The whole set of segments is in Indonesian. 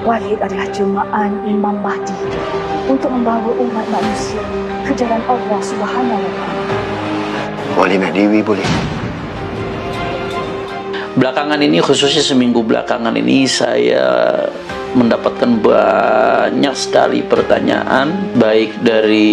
Walid adalah jelmaan Imam Mahdi untuk membawa umat manusia ke jalan Allah Subhanahu wa Ta'ala. Wali Mahdi boleh. Belakangan ini, khususnya seminggu belakangan ini, saya mendapatkan banyak sekali pertanyaan, baik dari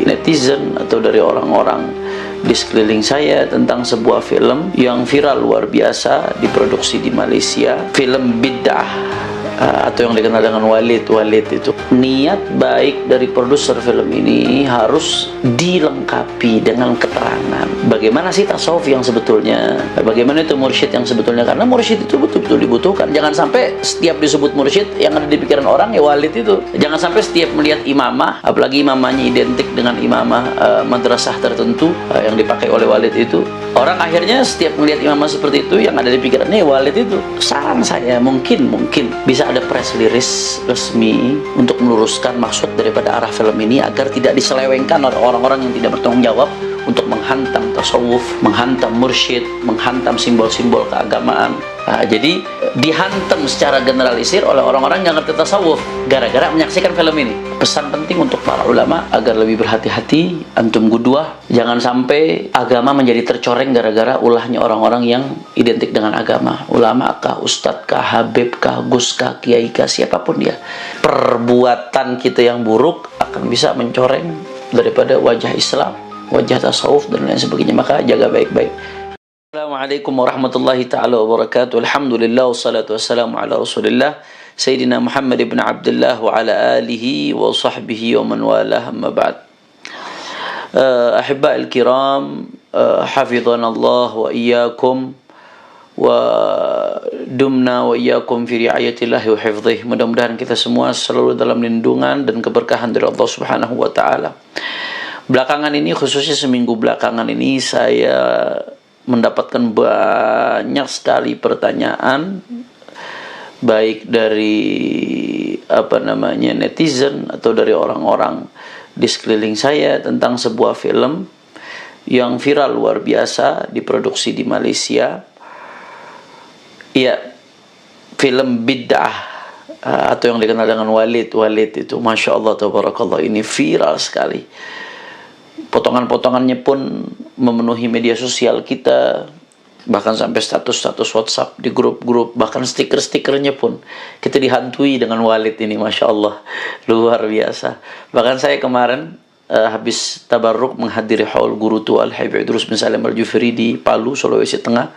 netizen atau dari orang-orang di sekeliling saya, tentang sebuah film yang viral luar biasa, diproduksi di Malaysia, film Bid'ah, atau yang dikenal dengan Walid itu. Niat baik dari produser film ini harus dilengkapi dengan keterangan bagaimana sih tasawuf yang sebetulnya, bagaimana itu mursyid yang sebetulnya, karena mursyid itu betul-betul dibutuhkan. Jangan sampai setiap disebut mursyid yang ada di pikiran orang ya Walid itu. Jangan sampai setiap melihat imamah, apalagi imamahnya identik dengan imamah madrasah tertentu yang dipakai oleh Walid itu, orang akhirnya setiap melihat imamah seperti itu yang ada di pikirannya Walid itu. Saran saya, mungkin bisa ada press release resmi untuk meluruskan maksud daripada arah film ini agar tidak diselewengkan oleh orang-orang yang tidak bertanggung jawab untuk menghantam tasawuf, menghantam mursyid, menghantam simbol-simbol keagamaan. Jadi dihantam secara generalisir oleh orang-orang yang ngerti tasawuf gara-gara menyaksikan film ini. Pesan penting untuk para ulama agar lebih berhati-hati, antum gudwah, jangan sampai agama menjadi tercoreng gara-gara ulahnya orang-orang yang identik dengan agama. Ulama kah, ustadz kah, habib kah, gus kah, kiai kah, siapapun dia. Perbuatan kita yang buruk akan bisa mencoreng daripada wajah Islam, wajah tasawuf dan lain sebagainya. Maka jaga baik-baik. Assalamualaikum warahmatullahi ta'ala wabarakatuh. Alhamdulillah wassalatu wassalamu ala rasulillah Sayyidina Muhammad ibn Abdullah wa ala alihi wa sahbihi wa man walah, amma ba'd. Ahibba al-kiram, hafidhana Allah wa iyyakum wa dumna wa iyyakum fi ri'ayatillahi wa hifdhih. Mudah-mudahan kita semua selalu dalam lindungan dan keberkahan dari Allah Subhanahu wa ta'ala. Belakangan ini, khususnya seminggu belakangan ini, saya mendapatkan banyak sekali pertanyaan, baik dari netizen atau dari orang-orang di sekeliling saya, tentang sebuah film yang viral luar biasa, diproduksi di Malaysia. Ya, film Bid'ah, atau yang dikenal dengan Walid itu. Masya Allah, tabarakallah, ini viral sekali. Potongan-potongannya pun memenuhi media sosial kita, bahkan sampai status-status WhatsApp di grup-grup, bahkan stiker-stikernya pun kita dihantui dengan Walid ini. Masya Allah, luar biasa. Bahkan saya kemarin habis tabarruk menghadiri haul guru tua Al-Habib Idrus bin Salim Al-Jufri di Palu, Sulawesi Tengah.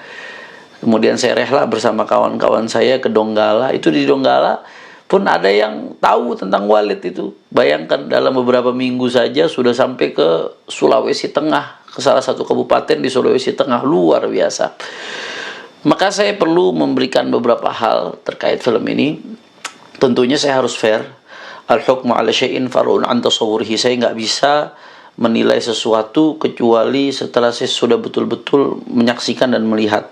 Kemudian saya rehla bersama kawan-kawan saya ke Donggala. Itu di Donggala pun ada yang tahu tentang Walid itu. Bayangkan, dalam beberapa minggu saja sudah sampai ke Sulawesi Tengah, ke salah satu kabupaten di Sulawesi Tengah. Luar biasa. Maka saya perlu memberikan beberapa hal terkait film ini. Tentunya saya harus fair. Al-hukmu ala syai'in far'un an tasawwurihi. Saya nggak bisa menilai sesuatu kecuali setelah saya sudah betul-betul menyaksikan dan melihat.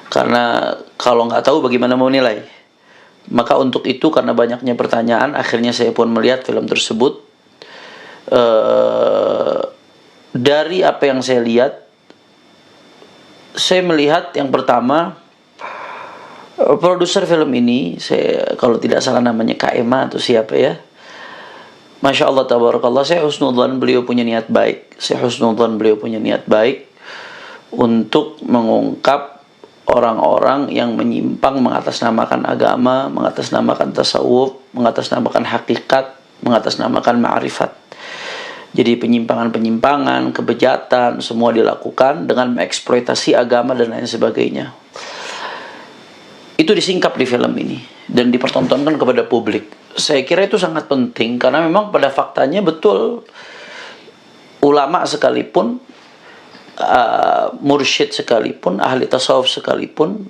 Karena kalau nggak tahu bagaimana mau nilai. Maka untuk itu, karena banyaknya pertanyaan, akhirnya saya pun melihat film tersebut. Dari apa yang saya lihat, saya melihat yang pertama, produser film ini, saya kalau tidak salah namanya KMA atau siapa ya, Masya Allah, tabarakallah, saya husnudzan beliau punya niat baik. Untuk mengungkap orang-orang yang menyimpang, mengatasnamakan agama, mengatasnamakan tasawuf, mengatasnamakan hakikat, mengatasnamakan ma'rifat. Jadi penyimpangan-penyimpangan, kebejatan, semua dilakukan dengan mengeksploitasi agama dan lain sebagainya. Itu disingkap di film ini dan dipertontonkan kepada publik. Saya kira itu sangat penting, karena memang pada faktanya betul, ulama sekalipun, mursyid sekalipun, ahli tasawuf sekalipun,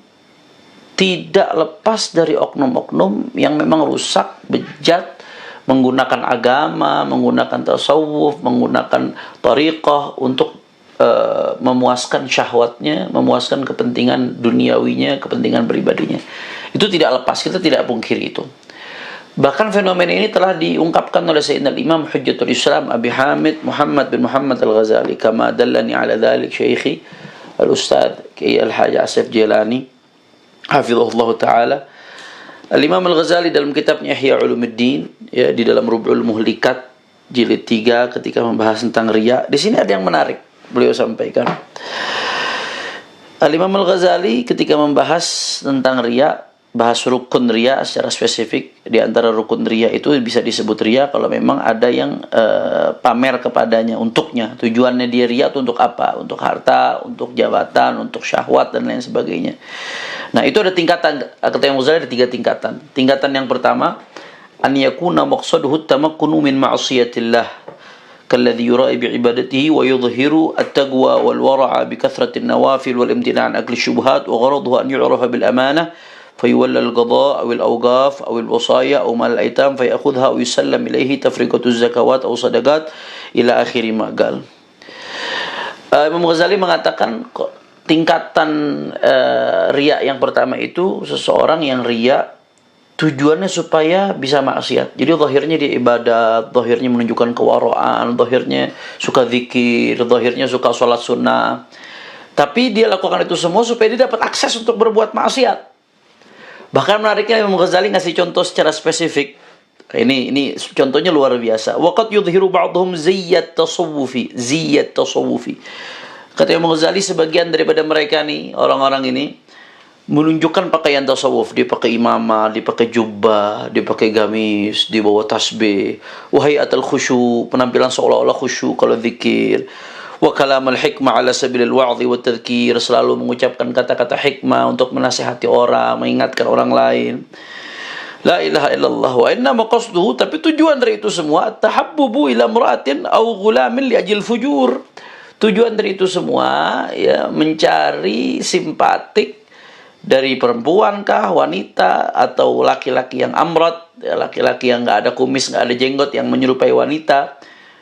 tidak lepas dari oknum-oknum yang memang rusak, bejat, menggunakan agama, menggunakan tasawuf, menggunakan tariqah untuk memuaskan syahwatnya, memuaskan kepentingan duniawinya, kepentingan pribadinya. Itu tidak lepas, kita tidak pungkiri itu. Bahkan fenomena ini telah diungkapkan oleh Sayyidina Imam Hujjatul Islam Abi Hamid Muhammad bin Muhammad Al-Ghazali, kama dallani ala dhalik syekhi Al-Ustadz Kiai Al-Hajj Asif Jilani hafizahullah taala. Al-Imam Al-Ghazali dalam kitabnya Ihya Ulumuddin, ya, di dalam Rub'ul Muhlikat jilid 3 ketika membahas tentang riya, di sini ada yang menarik beliau sampaikan. Al-Imam Al-Ghazali ketika membahas tentang riya, bahas rukun riya secara spesifik. Di antara rukun riya itu bisa disebut riya kalau memang ada yang pamer kepadanya untuknya. Tujuannya dia riya itu untuk apa? Untuk harta, untuk jabatan, untuk syahwat dan lain sebagainya. Nah, itu ada tingkatan. Kata Imam Ghazali ada 3 tingkatan. Tingkatan yang pertama, an yakuna maqsaduhu tamakkunu min ma'siyatillah kalladhi yura'i bi'ibadatihi wa yudhiru at-taqwa wal wara'a bi kathrati an-nawafil wal imtina' an akli syubhat wa gharaduhu an yu'rafa bil amanah فيولى القضاء أو الأوقاف أو الوصايا أو مال الأيتام فيأخذها أو يسلم إليه تفرقة الزكوات أو صدقات إلى آخر ما قال. Imam Ghazali mengatakan tingkatan riya yang pertama itu seseorang yang riya tujuannya supaya bisa maksiat. Jadi zahirnya dia ibadat, zahirnya menunjukkan kewaraan, zahirnya suka zikir, zahirnya suka sholat sunnah. Tapi dia lakukan itu semua supaya dia dapat akses untuk berbuat maksiat. Bahkan menariknya Imam Ghazali ngasih contoh secara spesifik. Ini contohnya luar biasa. Waqad yudhiru ba'dhum ziyyat tasawufi. Kata Imam Ghazali, sebagian daripada mereka nih, orang-orang ini menunjukkan pakaian tasawuf. Dia pakai imamah, dia pakai jubbah, dia pakai gamis, dia bawa tasbih. Wahayatul khusyu, penampilan seolah-olah khusyuk kalau zikir. Wa kalamal hikmah ala sabilil wa'dhi wa tadhkir, selalu mengucapkan kata-kata hikmah untuk menasihati orang, mengingatkan orang lain. La ilaha illallah wa inna maqasduhu, tapi tujuan dari itu semua tahabbubu ila imra'atin aw ghulamin li ajil fujur. Tujuan dari itu semua ya mencari simpatik dari perempuan kah, wanita, atau laki-laki yang amrat, ya, laki-laki yang enggak ada kumis, enggak ada jenggot, yang menyerupai wanita.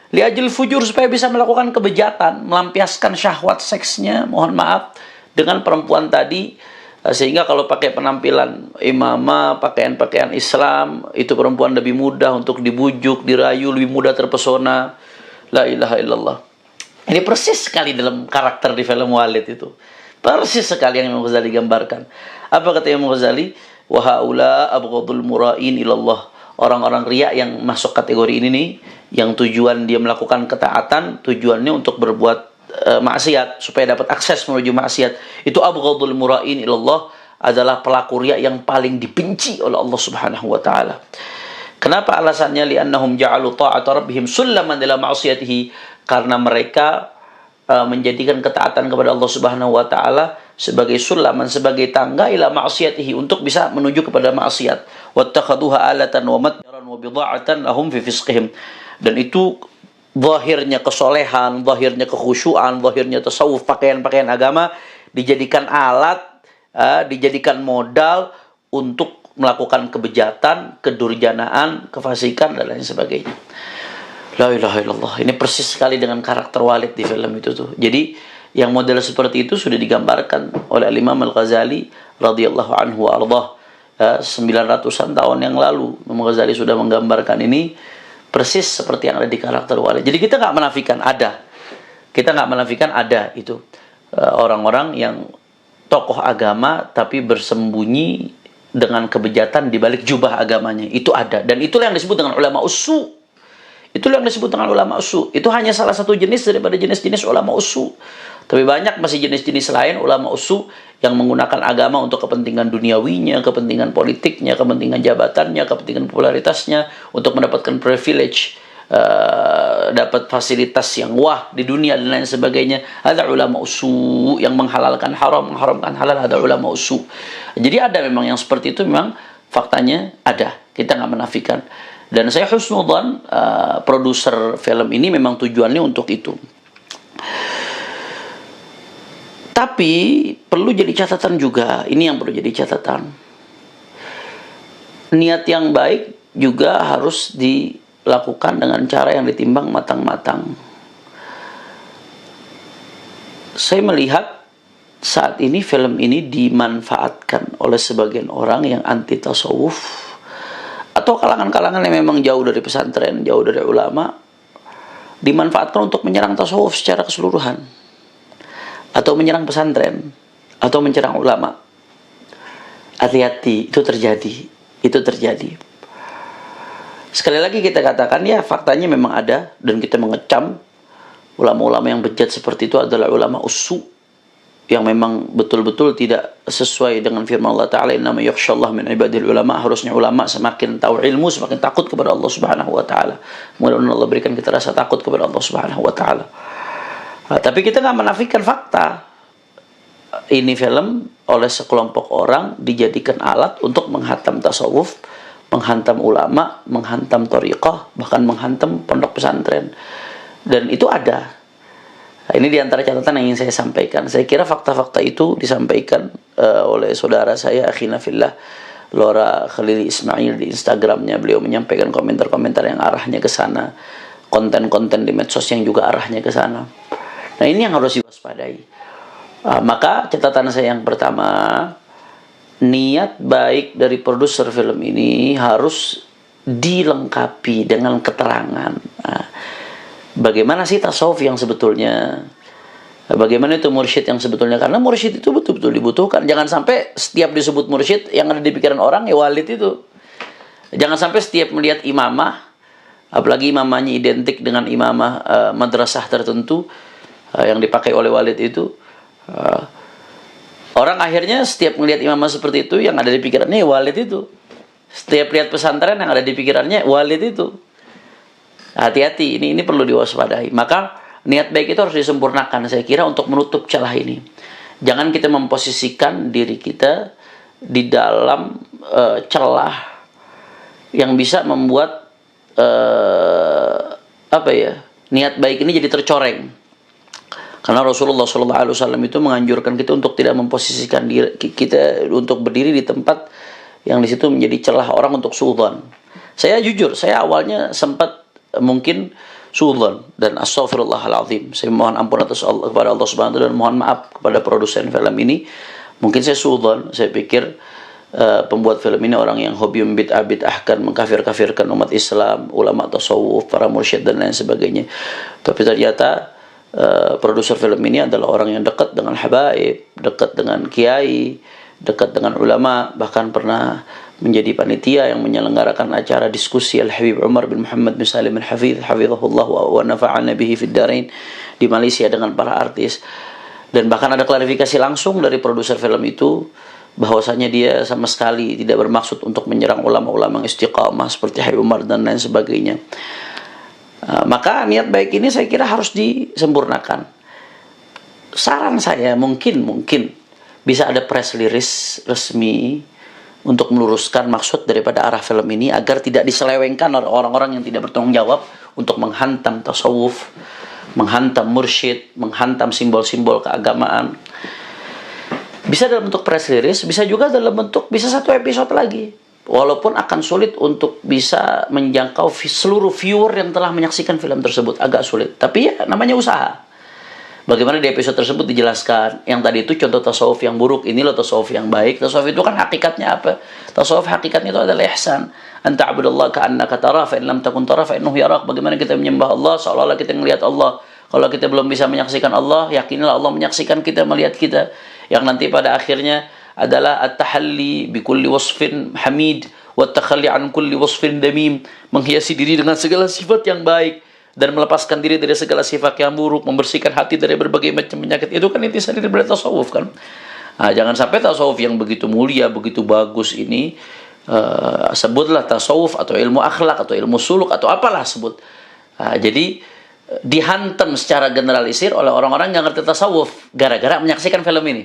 Liajil fujur, supaya bisa melakukan kebejatan, melampiaskan syahwat seksnya, mohon maaf, dengan perempuan tadi. Sehingga kalau pakai penampilan imamah, pakaian-pakaian Islam, itu perempuan lebih mudah untuk dibujuk, dirayu, lebih mudah terpesona. La ilaha illallah. Ini persis sekali dalam karakter di film Walid itu. Persis sekali yang Imam Ghazali gambarkan. Apa kata Imam Ghazali? Wa haula abghadul mura'in ilallah. Orang-orang riya yang masuk kategori ini nih, yang tujuan dia melakukan ketaatan, tujuannya untuk berbuat maksiat supaya dapat akses menuju maksiat, itu abghadul mura'in ilallah, adalah pelaku riya yang paling dibenci oleh Allah Subhanahu wa taala. Kenapa alasannya? Li'annahum ja'alu ta'ata rabbihim sullaman ila ma'siyatihi, karena mereka menjadikan ketaatan kepada Allah Subhanahu wa taala sebagai sulaman, sebagai tangga ila ma'siyatihi, untuk bisa menuju kepada maksiat. Wattakhaduha alatan wa matjaran wa bidha'atan lahum fi fisqihim. Dan itu zahirnya kesolehan, zahirnya kekhusyuan, zahirnya tasawuf, pakaian-pakaian agama dijadikan alat, dijadikan modal untuk melakukan kebejatan, kedurjanaan, kefasikan dan lain sebagainya. La ilaha illallah. Ini persis sekali dengan karakter Walid di film itu tuh. Jadi yang model seperti itu sudah digambarkan oleh Imam Al-Ghazali radhiyallahu anhu wa ardhah 900-an tahun yang lalu. Imam Ghazali sudah menggambarkan ini persis seperti yang ada di karakter Walid. Jadi kita nggak menafikan ada. Kita nggak menafikan ada itu orang-orang yang tokoh agama tapi bersembunyi dengan kebejatan di balik jubah agamanya. Itu ada, dan itulah yang disebut dengan ulama usu. Itulah yang disebut dengan ulama usu. Itu hanya salah satu jenis daripada jenis-jenis ulama usu. Tapi banyak masih jenis-jenis lain ulama usu yang menggunakan agama untuk kepentingan duniawinya, kepentingan politiknya, kepentingan jabatannya, kepentingan popularitasnya, untuk mendapatkan privilege, dapat fasilitas yang wah di dunia dan lain sebagainya. Ada ulama usu yang menghalalkan haram, mengharamkan halal. Ada ulama usu. Jadi ada memang yang seperti itu, memang faktanya ada. Kita nggak menafikan. Dan saya husnudzan produser film ini memang tujuannya untuk itu. Tapi perlu jadi catatan juga, ini yang perlu jadi catatan. Niat yang baik juga harus dilakukan dengan cara yang ditimbang matang-matang. Saya melihat saat ini film ini dimanfaatkan oleh sebagian orang yang anti tasawuf, atau kalangan-kalangan yang memang jauh dari pesantren, jauh dari ulama, dimanfaatkan untuk menyerang tasawuf secara keseluruhan, atau menyerang pesantren, atau menyerang ulama. Hati-hati, itu terjadi. Itu terjadi. Sekali lagi kita katakan ya, faktanya memang ada, dan kita mengecam ulama-ulama yang bejat seperti itu adalah ulama usu, yang memang betul-betul tidak sesuai dengan firman Allah Ta'ala, innama yakhshallah min ibadil ulama. Harusnya ulama semakin tahu ilmu, semakin takut kepada Allah Subhanahu wa Ta'ala. Mudah-mudahan Allah berikan kita rasa takut kepada Allah Subhanahu wa Ta'ala. Tapi kita nggak menafikan fakta. Ini film oleh sekelompok orang dijadikan alat untuk menghantam tasawuf, menghantam ulama, menghantam thariqah, bahkan menghantam pondok pesantren. Dan itu ada. Nah, ini diantara catatan yang ingin saya sampaikan. Saya kira fakta-fakta itu disampaikan oleh saudara saya, akhina fillah, Lora Khalili Ismail, di Instagramnya. Beliau menyampaikan komentar-komentar yang arahnya ke sana, konten-konten di medsos yang juga arahnya ke sana. Nah, ini yang harus diwaspadai. Maka catatan saya yang pertama, niat baik dari produser film ini harus dilengkapi dengan keterangan. Bagaimana sih tasawuf yang sebetulnya? Bagaimana itu mursyid yang sebetulnya? Karena mursyid itu betul-betul dibutuhkan. Jangan sampai setiap disebut mursyid yang ada di pikiran orang ya walid itu. Jangan sampai setiap melihat imamah, apalagi imamahnya identik dengan imamah madrasah tertentu yang dipakai oleh walid itu, orang akhirnya setiap melihat imamah seperti itu yang ada di pikirannya ya walid itu. Setiap lihat pesantren yang ada di pikirannya walid itu. Hati-hati, ini perlu diwaspadai. Maka niat baik itu harus disempurnakan, saya kira, untuk menutup celah ini. Jangan kita memposisikan diri kita di dalam celah yang bisa membuat niat baik ini jadi tercoreng. Karena Rasulullah SAW itu menganjurkan kita untuk tidak memposisikan diri kita untuk berdiri di tempat yang di situ menjadi celah orang untuk suudzon. Saya jujur, saya awalnya sempat mungkin suudzon dan astaghfirullahaladzim. Saya mohon ampun atas Allah, kepada Allah Subhanahu wa taala, dan mohon maaf kepada produsen film ini. Mungkin saya suudzon, saya pikir pembuat film ini orang yang hobi membid'ah-bid'ahkan, mengkafir-kafirkan umat Islam, ulama tasawuf, para mursyid dan lain sebagainya. Tapi ternyata produser film ini adalah orang yang dekat dengan habaib, dekat dengan kiai, dekat dengan ulama, bahkan pernah menjadi panitia yang menyelenggarakan acara diskusi Al-Habib Umar bin Muhammad bin Salim Al-Hafidh hafizahullah wa nafa'ana bihi fid darain di Malaysia dengan para artis. Dan bahkan ada klarifikasi langsung dari produser film itu bahwasanya dia sama sekali tidak bermaksud untuk menyerang ulama-ulama yang istiqamah seperti Habib Umar dan lain sebagainya. Maka niat baik ini saya kira harus disempurnakan. Saran saya mungkin bisa ada press release resmi untuk meluruskan maksud daripada arah film ini agar tidak diselewengkan oleh orang-orang yang tidak bertanggung jawab untuk menghantam tasawuf, menghantam mursyid, menghantam simbol-simbol keagamaan. Bisa dalam bentuk press release, bisa juga dalam bentuk bisa satu episode lagi. Walaupun akan sulit untuk bisa menjangkau seluruh viewer yang telah menyaksikan film tersebut, agak sulit. Tapi ya namanya usaha. Bagaimana di episode tersebut dijelaskan, yang tadi itu contoh tasawuf yang buruk, ini loh tasawuf yang baik. Tasawuf itu kan hakikatnya apa? Tasawuf hakikatnya itu adalah ihsan. Anta abudallah ka'annaka tara, fa in lam takun tara fa innahu yarak. Bagaimana kita menyembah Allah seolah-olah kita melihat Allah. Kalau kita belum bisa menyaksikan Allah, yakinilah Allah menyaksikan kita, melihat kita. Yang nanti pada akhirnya adalah at-tahalli bi kulli wasfin hamid wa at-takhalli an kulli wasfin damim, menghiasi diri dengan segala sifat yang baik dan melepaskan diri dari segala sifat yang buruk, membersihkan hati dari berbagai macam penyakit. Itu kan intisari dari tasawuf kan. Nah, jangan sampai tasawuf yang begitu mulia, begitu bagus ini sebutlah tasawuf atau ilmu akhlak atau ilmu suluk atau apalah sebut. Jadi dihantam secara generalisir oleh orang-orang yang ngerti tasawuf gara-gara menyaksikan film ini.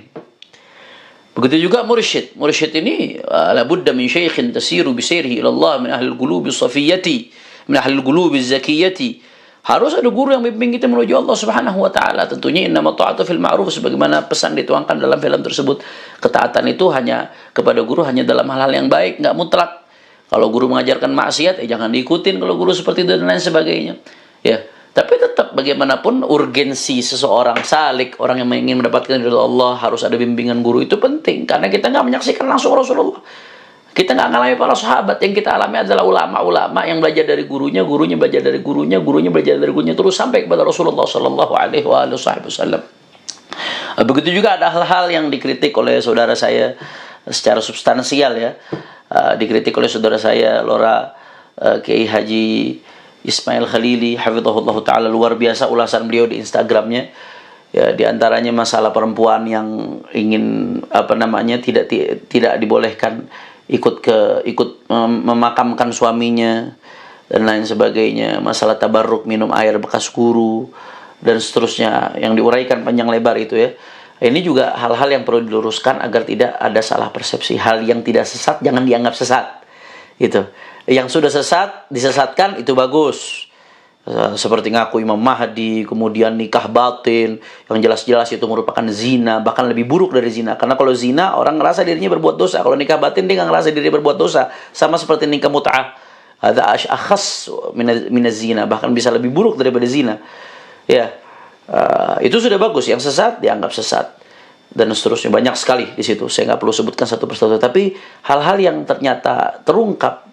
Begitu juga mursyid. Mursyid ini la budda min syaikhin tasiru bi sayrihi ila Allah min ahli al-qulubi as-safiyyati, min ahli al-qulubi az-zakiyati. Harus ada guru yang membimbing kita menuju Allah Subhanahu wa taala. Tentunya innama ta'atu fil ma'ruf, sebagaimana pesan dituangkan dalam film tersebut. Ketaatan itu hanya kepada guru hanya dalam hal-hal yang baik, enggak mutlak. Kalau guru mengajarkan maksiat, jangan diikutin kalau guru seperti itu dan lain sebagainya. Ya, tapi tetap bagaimanapun urgensi seseorang salik, orang yang ingin mendapatkan ridha Allah, harus ada bimbingan guru, itu penting. Karena kita nggak menyaksikan langsung Rasulullah. Kita nggak mengalami para sahabat. Yang kita alami adalah ulama-ulama yang belajar dari gurunya, gurunya belajar dari gurunya, gurunya belajar dari gurunya, terus sampai kepada Rasulullah Shallallahu Alaihi Wasallam. Begitu juga ada hal-hal yang dikritik oleh saudara saya secara substansial ya. Dikritik oleh saudara saya Lora Kiai Haji Ismail Khalili hafizahullah taala, luar biasa ulasan beliau di Instagramnya. Ya, di antaranya masalah perempuan yang ingin tidak dibolehkan ikut memakamkan suaminya dan lain sebagainya, masalah tabarruk minum air bekas guru dan seterusnya yang diuraikan panjang lebar itu ya. Ini juga hal-hal yang perlu diluruskan agar tidak ada salah persepsi. Hal yang tidak sesat jangan dianggap sesat. Itu. Yang sudah sesat disesatkan itu bagus. Seperti ngaku Imam Mahdi, kemudian nikah batin yang jelas-jelas itu merupakan zina, bahkan lebih buruk dari zina. Karena kalau zina orang ngerasa dirinya berbuat dosa, kalau nikah batin dia nggak ngerasa dirinya berbuat dosa. Sama seperti nikah mut'ah, ada akhas minaz zina, bahkan bisa lebih buruk daripada zina. Ya, itu sudah bagus. Yang sesat dianggap sesat dan seterusnya, banyak sekali di situ. Saya nggak perlu sebutkan satu persatu, tapi hal-hal yang ternyata terungkap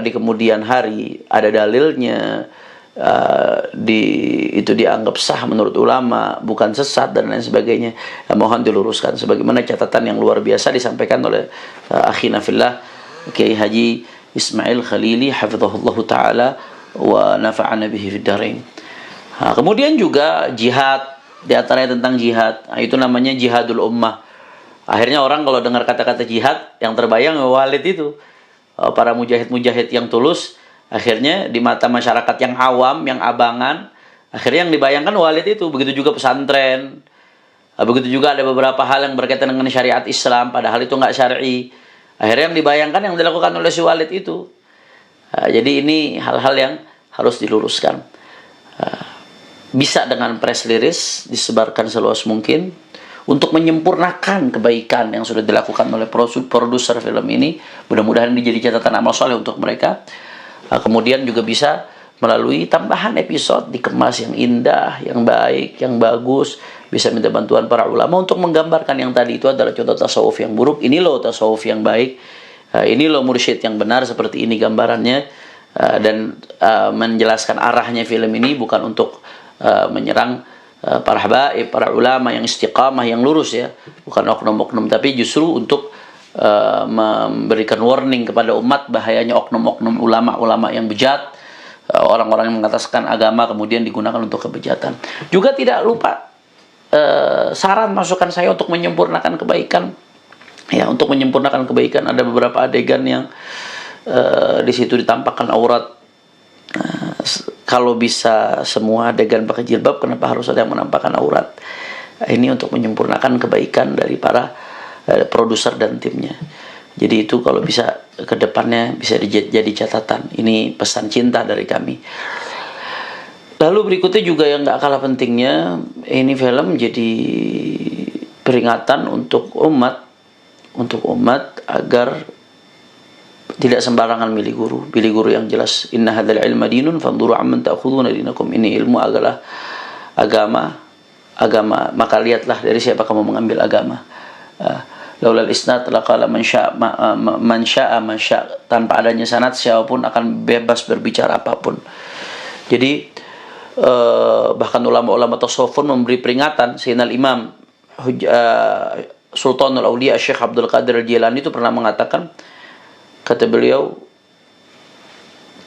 di kemudian hari ada dalilnya, itu dianggap sah menurut ulama, bukan sesat dan lain sebagainya, mohon diluruskan. Sebagaimana catatan yang luar biasa disampaikan oleh akhina fillah Kiai Haji Ismail Khalili hafizahullah taala wa nafa'ana bihi fid dharain. Kemudian juga jihad, di antaranya tentang jihad. Itu namanya jihadul ummah. Akhirnya orang kalau dengar kata-kata jihad yang terbayang Walid itu, para mujahid-mujahid yang tulus. Akhirnya di mata masyarakat yang awam, yang abangan, akhirnya yang dibayangkan Walid itu. Begitu juga pesantren, begitu juga ada beberapa hal yang berkaitan dengan syariat Islam, padahal itu nggak syar'i. Akhirnya yang dibayangkan yang dilakukan oleh si Walid itu. Jadi ini hal-hal yang harus diluruskan. Bisa dengan press release disebarkan seluas mungkin untuk menyempurnakan kebaikan yang sudah dilakukan oleh produser film ini. Mudah-mudahan ini jadi catatan amal soleh untuk mereka. Kemudian juga bisa melalui tambahan episode dikemas yang indah, yang baik, yang bagus. Bisa minta bantuan para ulama untuk menggambarkan yang tadi itu adalah contoh tasawuf yang buruk. Ini loh tasawuf yang baik. Ini loh mursyid yang benar, seperti ini gambarannya. Dan menjelaskan arahnya film ini bukan untuk menyerang para habaib, para ulama yang istiqamah, yang lurus ya. Bukan oknum-oknum, tapi justru untuk memberikan warning kepada umat bahayanya oknum-oknum ulama-ulama yang bejat, orang-orang yang mengataskan agama kemudian digunakan untuk kebejatan. Juga tidak lupa saran masukan saya untuk menyempurnakan kebaikan. Ya, untuk menyempurnakan kebaikan ada beberapa adegan yang di situ ditampakkan aurat. Kalau bisa semua adegan pakai jilbab, kenapa harus ada yang menampakkan aurat? Ini untuk menyempurnakan kebaikan dari para produser dan timnya. Jadi itu kalau bisa ke depannya bisa jadi catatan. Ini pesan cinta dari kami. Lalu berikutnya juga yang gak kalah pentingnya, ini film jadi peringatan untuk umat agar tidak sembarangan milih guru yang jelas. Inna hadzal ilma dinun fanduru amman ta'khuduna dinakum. Ini ilmu adalah agama, maka lihatlah dari siapa kamu mengambil agama. Laulal isnad laqala man syaa. Tanpa adanya sanad siapapun akan bebas berbicara apapun. Jadi bahkan ulama-ulama tasawuf memberi peringatan. Sayyidina Imam Sultanul Auliya Syekh Abdul Qadir Al-Jilani itu pernah mengatakan, kata beliau,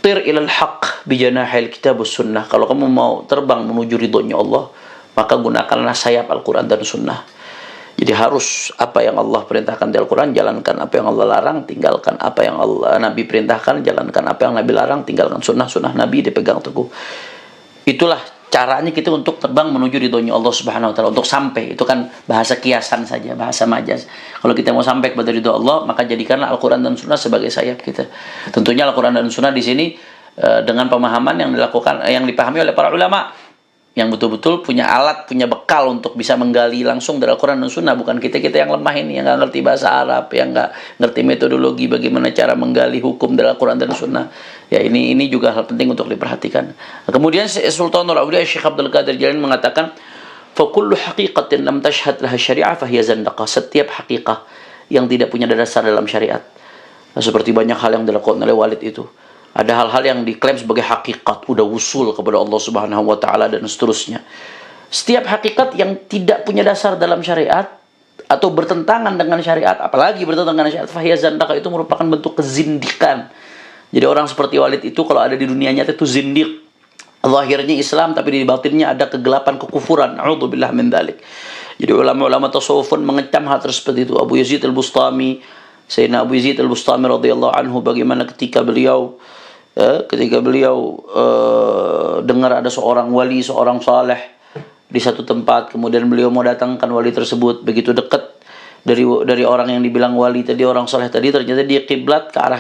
tir ilal haq bijanahil kitabus sunnah. Kalau kamu mau terbang menuju ridhonya Allah, maka gunakanlah sayap Al-Quran dan Sunnah. Jadi harus apa yang Allah perintahkan di Al-Quran, jalankan. Apa yang Allah larang, tinggalkan. Apa yang Nabi perintahkan, jalankan. Apa yang Nabi larang, tinggalkan. Sunnah Nabi dipegang teguh. Itulah caranya kita untuk terbang menuju ridhonya Allah Subhanahu wa taala. Untuk sampai, itu kan bahasa kiasan saja, bahasa majaz. Kalau kita mau sampai kepada ridho Allah, maka jadikanlah Al-Quran dan Sunnah sebagai sayap kita. Tentunya Al-Quran dan Sunnah di sini dengan pemahaman yang dipahami oleh para ulama yang betul-betul punya alat, punya bekal untuk bisa menggali langsung dari Al-Quran dan Sunnah. Bukan kita yang lemah ini, yang nggak ngerti bahasa Arab, yang nggak ngerti metodologi bagaimana cara menggali hukum dari Al-Quran dan Sunnah. Ya, ini juga hal penting untuk diperhatikan. Kemudian Sultanul Auliya Syekh Abdul Qadir Jilani mengatakan, فَكُلُّ حَقِيقَةٍ لَمْ تَشْهَدْ لَهَا الشَّرِيعَةِ فَهِيَ زَنْدَقَةٌ. Setiap hakikah yang tidak punya dasar dalam syariat, seperti banyak hal yang dilakukan oleh Walid itu. Ada hal-hal yang diklaim sebagai hakikat, udah usul kepada Allah Subhanahu wa taala dan seterusnya. Setiap hakikat yang tidak punya dasar dalam syariat, atau bertentangan dengan syariat, apalagi bertentangan dengan syariat, fahiya zandaqah, itu merupakan bentuk kezindikan. Jadi orang seperti Walid itu kalau ada di dunia nyata itu zindiq. Zahirnya Islam tapi di batinnya ada kegelapan, kekufuran. A'udzubillah min dzalik. Jadi ulama-ulama tasawuf pun mengecam hal seperti itu. Abu Yazid Al-Bustami, Sayyidina Abu Yazid Al-Bustami radhiyallahu anhu, bagaimana ketika beliau dengar ada seorang wali, seorang saleh di satu tempat, kemudian beliau mau datangkan wali tersebut, begitu dekat dari orang yang dibilang wali tadi, orang saleh tadi, ternyata dia kiblat ke arah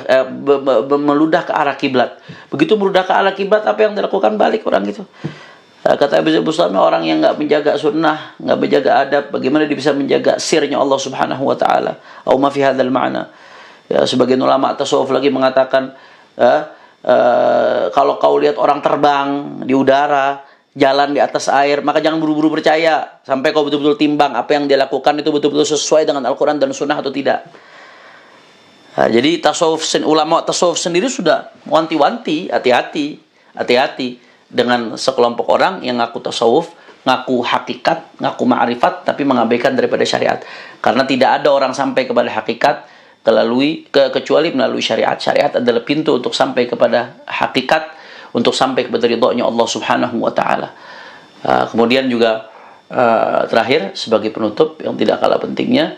meludah ke arah kiblat. Begitu meludah ke arah kiblat, apa yang dilakukan? Balik orang itu. Kata Abu Bustami, orang yang nggak menjaga sunnah, nggak menjaga adab, bagaimana dia bisa menjaga sirnya Allah Subhanahu Wa Taala? Au ma fi hadzal ma'na. Ya, sebagian ulama tasawuf lagi mengatakan, kalau kau lihat orang terbang di udara, jalan di atas air, maka jangan buru-buru percaya sampai kau betul-betul timbang apa yang dia lakukan itu betul-betul sesuai dengan Al-Quran dan Sunnah atau tidak. Nah, jadi ulama tasawuf sendiri sudah wanti-wanti, hati-hati dengan sekelompok orang yang ngaku tasawuf, ngaku hakikat, ngaku ma'rifat, tapi mengabaikan daripada syariat. Karena tidak ada orang sampai kepada hakikat kecuali melalui syariat. Syariat adalah pintu untuk sampai kepada hakikat, untuk sampai kepada ridhonya Allah Subhanahu Wa Taala. Kemudian juga terakhir sebagai penutup yang tidak kalah pentingnya,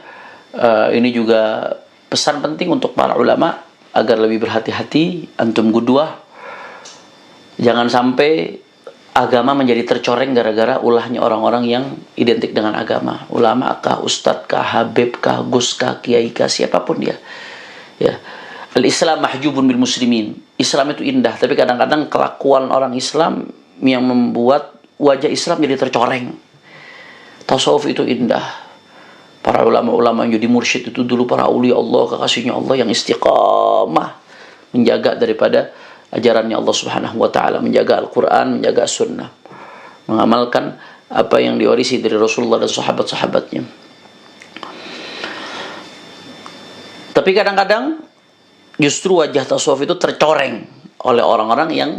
ini juga pesan penting untuk para ulama agar lebih berhati-hati. Antum qudwah, jangan sampai agama menjadi tercoreng gara-gara ulahnya orang-orang yang identik dengan agama. Ulama kah, ustadz kah, habib kah, gus kah, kiai kah, siapapun dia. Ya. Al-Islam mahjubun bil muslimin. Islam itu indah, tapi kadang-kadang kelakuan orang Islam yang membuat wajah Islam jadi tercoreng. Tasawuf itu indah. Para ulama-ulama yang jadi mursyid itu dulu para aulia Allah, kekasihnya Allah yang istiqamah menjaga daripada ajarannya Allah Subhanahu Wa Taala, menjaga Al-Quran, menjaga Sunnah, mengamalkan apa yang diwarisi dari Rasulullah dan sahabat-sahabatnya. Tapi kadang-kadang justru wajah tasawuf itu tercoreng oleh orang-orang yang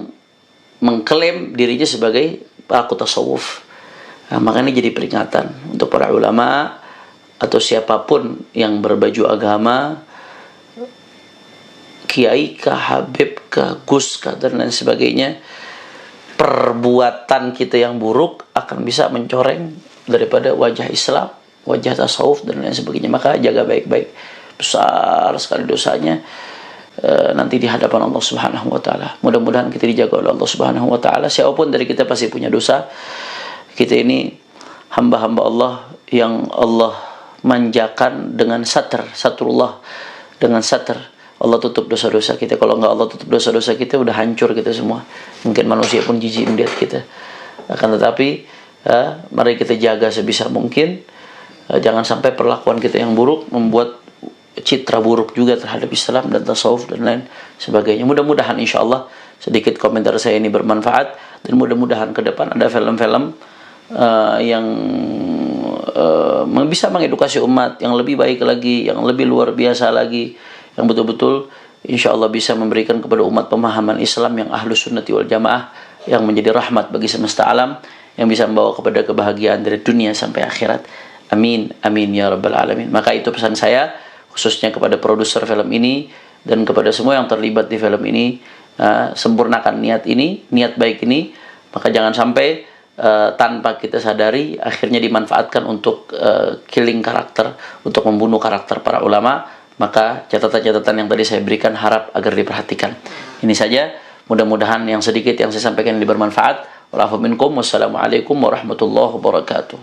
mengklaim dirinya sebagai pelaku tasawuf. Nah, makanya jadi peringatan untuk para ulama atau siapapun yang berbaju agama, kiai kah, habib kah, gus kah, dan lain sebagainya, perbuatan kita yang buruk akan bisa mencoreng daripada wajah Islam, wajah tasawuf, dan lain sebagainya. Maka jaga baik-baik. Besar sekali dosanya nanti di hadapan Allah Subhanahu Wa Taala. Mudah-mudahan kita dijaga oleh Allah Subhanahu Wa Taala. Siapapun dari kita pasti punya dosa. Kita ini hamba-hamba Allah yang Allah manjakan dengan satrullah, dengan satr. Allah tutup dosa-dosa kita. Kalau enggak Allah tutup dosa-dosa kita, udah hancur kita semua. Mungkin manusia pun jijik melihat kita. Akan tetapi mari kita jaga sebisa mungkin. Jangan sampai perlakuan kita yang buruk membuat citra buruk juga terhadap Islam dan tasawuf dan lain sebagainya. Mudah-mudahan insya Allah sedikit komentar saya ini bermanfaat, dan mudah-mudahan ke depan ada film-film yang bisa mengedukasi umat yang lebih baik lagi, yang lebih luar biasa lagi, yang betul-betul insya Allah bisa memberikan kepada umat pemahaman Islam yang ahlus sunnati wal jamaah, yang menjadi rahmat bagi semesta alam, yang bisa membawa kepada kebahagiaan dari dunia sampai akhirat. Amin, amin ya rabbal alamin. Maka itu pesan saya khususnya kepada produser film ini dan kepada semua yang terlibat di film ini. Sempurnakan niat ini, niat baik ini. Maka jangan sampai tanpa kita sadari akhirnya dimanfaatkan untuk killing karakter, untuk membunuh karakter para ulama. Maka catatan-catatan yang tadi saya berikan harap agar diperhatikan. Ini saja, mudah-mudahan yang sedikit yang saya sampaikan ini bermanfaat. Wassalamualaikum warahmatullahi wabarakatuh.